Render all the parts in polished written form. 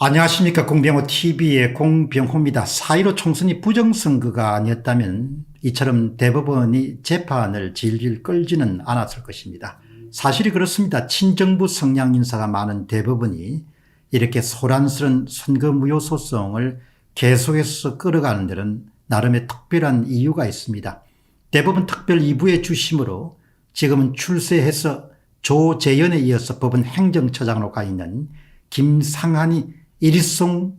안녕하십니까. 공병호 TV의 공병호입니다. 4.15 총선이 부정선거가 아니었다면 이처럼 대법원이 재판을 질질 끌지는 않았을 것입니다. 사실이 그렇습니다. 친정부 성향 인사가 많은 대법원이 이렇게 소란스런 선거무효 소송을 계속해서 끌어가는 데는 나름의 특별한 이유가 있습니다. 대법원 특별 2부의 주심으로 지금은 출세해서 조재현에 이어서 법원 행정처장으로 가 있는 김상한이 이리송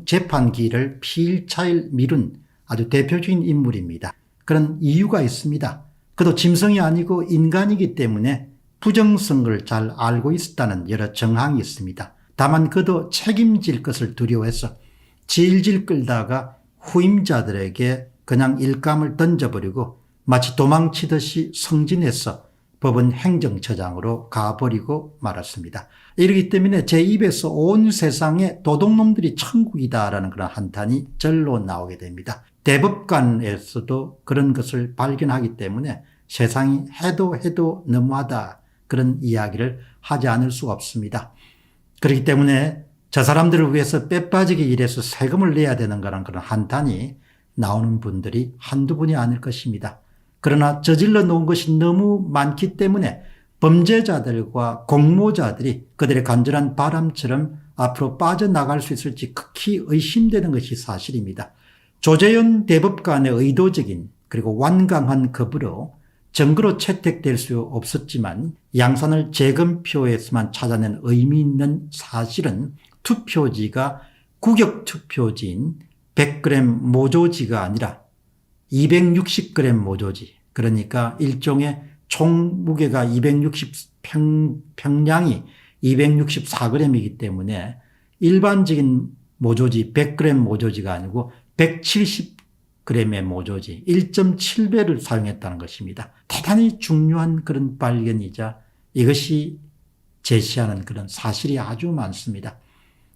재판기를 피일차일 미룬 아주 대표적인 인물입니다. 그런 이유가 있습니다. 그도 짐승이 아니고 인간이기 때문에 부정선거를 잘 알고 있었다는 여러 정황이 있습니다. 다만 그도 책임질 것을 두려워해서 질질 끌다가 후임자들에게 그냥 일감을 던져버리고 마치 도망치듯이 승진해서 법원 행정처장으로 가버리고 말았습니다. 이러기 때문에 제 입에서 온 세상에 도둑놈들이 천국이다라는 그런 한탄이 절로 나오게 됩니다. 대법관에서도 그런 것을 발견하기 때문에 세상이 해도 너무하다 그런 이야기를 하지 않을 수가 없습니다. 그렇기 때문에 저 사람들을 위해서 빼빠지게 일해서 세금을 내야 되는 거란 그런 한탄이 나오는 분들이 한두 분이 아닐 것입니다. 그러나 저질러 놓은 것이 너무 많기 때문에 범죄자들과 공모자들이 그들의 간절한 바람처럼 앞으로 빠져나갈 수 있을지 극히 의심되는 것이 사실입니다. 조재현 대법관의 의도적인 그리고 완강한 겁으로 증거로 채택될 수 없었지만 양산을 재검표에서만 찾아낸 의미 있는 사실은 투표지가 구격투표지인 100g 모조지가 아니라 260g 모조지, 그러니까 일종의 총 무게가 평량이 264g이기 때문에 일반적인 모조지 100g 모조지가 아니고 170g의 모조지 1.7배를 사용했다는 것입니다. 대단히 중요한 그런 발견이자 이것이 제시하는 그런 사실이 아주 많습니다.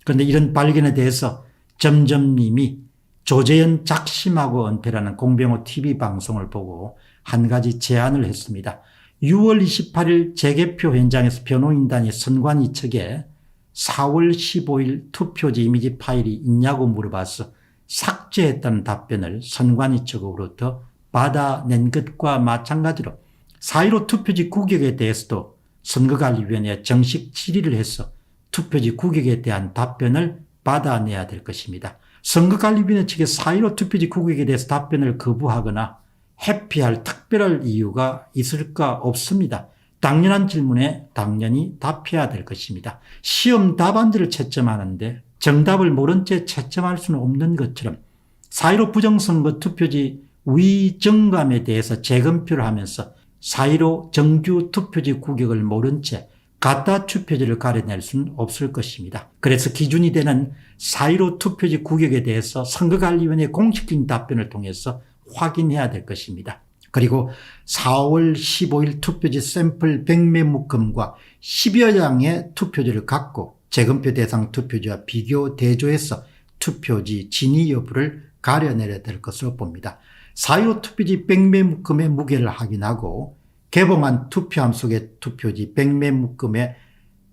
그런데 이런 발견에 대해서 점점님이 조재현 작심하고 은폐라는 공병호 TV 방송을 보고 한 가지 제안을 했습니다. 6월 28일 재개표 현장에서 변호인단이 선관위 측에 4월 15일 투표지 이미지 파일이 있냐고 물어봐서 삭제했다는 답변을 선관위 측으로부터 받아낸 것과 마찬가지로 4.15 투표지 구격에 대해서도 선거관리위원회에 정식 질의를 해서 투표지 구격에 대한 답변을 받아내야 될 것입니다. 선거관리위원회 측에 4.15 투표지 구격에 대해서 답변을 거부하거나 회피할 특별한 이유가 있을까 없습니다. 당연한 질문에 당연히 답해야 될 것입니다. 시험 답안지를 채점하는데 정답을 모른 채 채점할 수는 없는 것처럼 4.15 부정선거 투표지 위정감에 대해서 재검표를 하면서 4.15 정규 투표지 구격을 모른 채 가짜 투표지를 가려낼 수는 없을 것입니다. 그래서 기준이 되는 4.15 투표지 구격에 대해서 선거관리위원회 공식적인 답변을 통해서 확인해야 될 것입니다. 그리고 4월 15일 투표지 샘플 100매 묶음과 10여 장의 투표지를 갖고 재검표 대상 투표지와 비교 대조해서 투표지 진위 여부를 가려내야 될 것으로 봅니다. 4.15 투표지 100매 묶음의 무게를 확인하고 개봉한 투표함 속의 투표지 100매 묶음의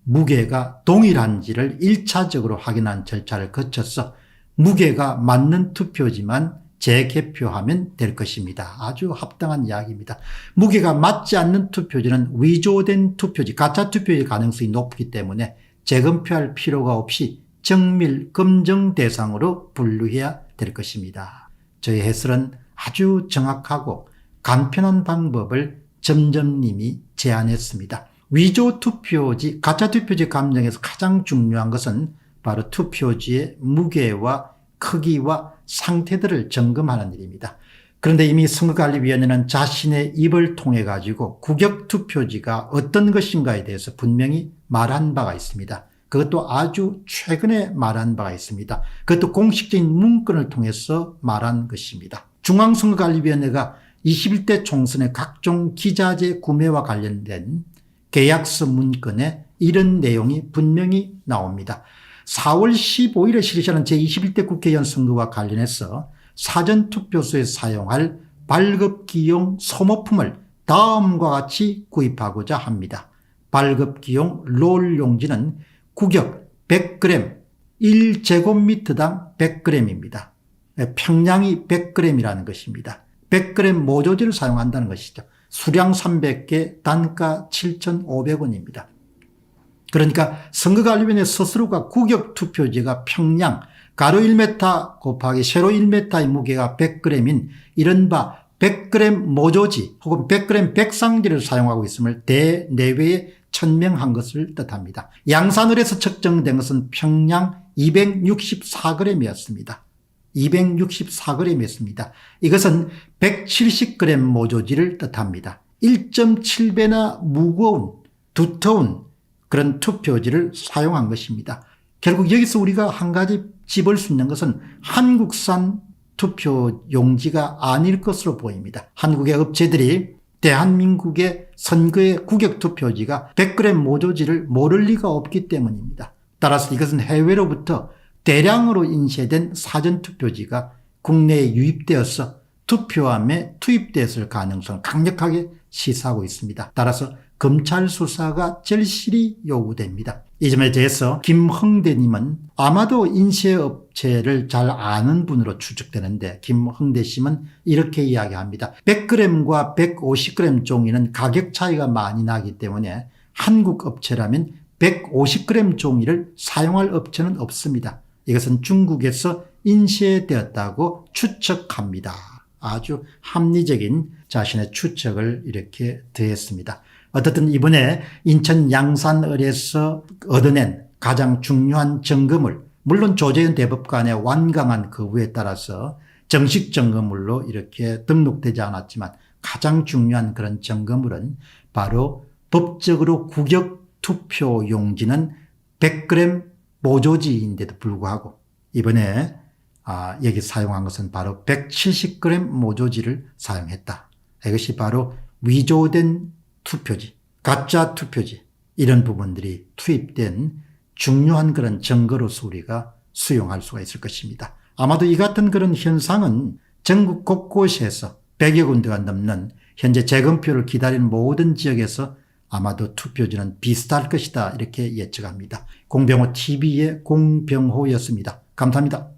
무게가 동일한지를 1차적으로 확인한 절차를 거쳐서 무게가 맞는 투표지만 재개표하면 될 것입니다. 아주 합당한 이야기입니다. 무게가 맞지 않는 투표지는 위조된 투표지, 가짜 투표지 가능성이 높기 때문에 재검표할 필요가 없이 정밀 검증 대상으로 분류해야 될 것입니다. 저희 해설은 아주 정확하고 간편한 방법을 점점님이 제안했습니다. 위조 투표지, 가짜 투표지 감정에서 가장 중요한 것은 바로 투표지의 무게와 크기와 상태들을 점검하는 일입니다. 그런데 이미 선거관리위원회는 자신의 입을 통해 가지고 구격 투표지가 어떤 것인가에 대해서 분명히 말한 바가 있습니다. 그것도 아주 최근에 말한 바가 있습니다. 그것도 공식적인 문건을 통해서 말한 것입니다. 중앙선거관리위원회가 21대 총선의 각종 기자재 구매와 관련된 계약서 문건에 이런 내용이 분명히 나옵니다. 4월 15일에 실시하는 제21대 국회의원 선거와 관련해서 사전투표소에 사용할 발급기용 소모품을 다음과 같이 구입하고자 합니다. 발급기용 롤 용지는 구격 100g 1제곱미터당 100g입니다. 평량이 100g이라는 것입니다. 100g 모조지를 사용한다는 것이죠. 수량 300개, 단가 7,500원입니다. 그러니까 선거관리위원회 스스로가 구격투표지가 평량 가로 1m 곱하기 세로 1m의 무게가 100g인 이른바 100g 모조지 혹은 100g 백상지를 사용하고 있음을 대내외에 천명한 것을 뜻합니다. 양산을에서 측정된 것은 평량 264g이었습니다. 264g이었습니다. 이것은 170g 모조지를 뜻합니다. 1.7배나 무거운 두터운 그런 투표지를 사용한 것입니다. 결국 여기서 우리가 한 가지 짚을 수 있는 것은 한국산 투표 용지가 아닐 것으로 보입니다. 한국의 업체들이 대한민국의 선거의 구격투표지가 100g 모조지를 모를 리가 없기 때문입니다. 따라서 이것은 해외로부터 대량으로 인쇄된 사전투표지가 국내에 유입되어서 투표함에 투입됐을 가능성을 강력하게 시사하고 있습니다. 따라서 검찰 수사가 절실히 요구됩니다. 이 점에 대해서 김흥대님은 아마도 인쇄업체를 잘 아는 분으로 추측되는데 김흥대 씨는 이렇게 이야기합니다. 100g과 150g 종이는 가격 차이가 많이 나기 때문에 한국 업체라면 150g 종이를 사용할 업체는 없습니다. 이것은 중국에서 인쇄되었다고 추측합니다. 아주 합리적인 자신의 추측을 이렇게 더했습니다. 어떻든 이번에 인천 양산을에서 얻어낸 가장 중요한 점검을 물론 조재현 대법관의 완강한 거부에 따라서 정식 점검물로 이렇게 등록되지 않았지만 가장 중요한 그런 점검물은 바로 법적으로 구격 투표 용지는 100g 모조지인데도 불구하고 이번에 여기 사용한 것은 바로 170g 모조지를 사용했다. 이것이 바로 위조된 투표지, 가짜 투표지 이런 부분들이 투입된 중요한 그런 증거로서 우리가 수용할 수가 있을 것입니다. 아마도 이 같은 그런 현상은 전국 곳곳에서 100여 군데가 넘는 현재 재검표를 기다리는 모든 지역에서 아마도 투표지는 비슷할 것이다 이렇게 예측합니다. 공병호 TV의 공병호였습니다. 감사합니다.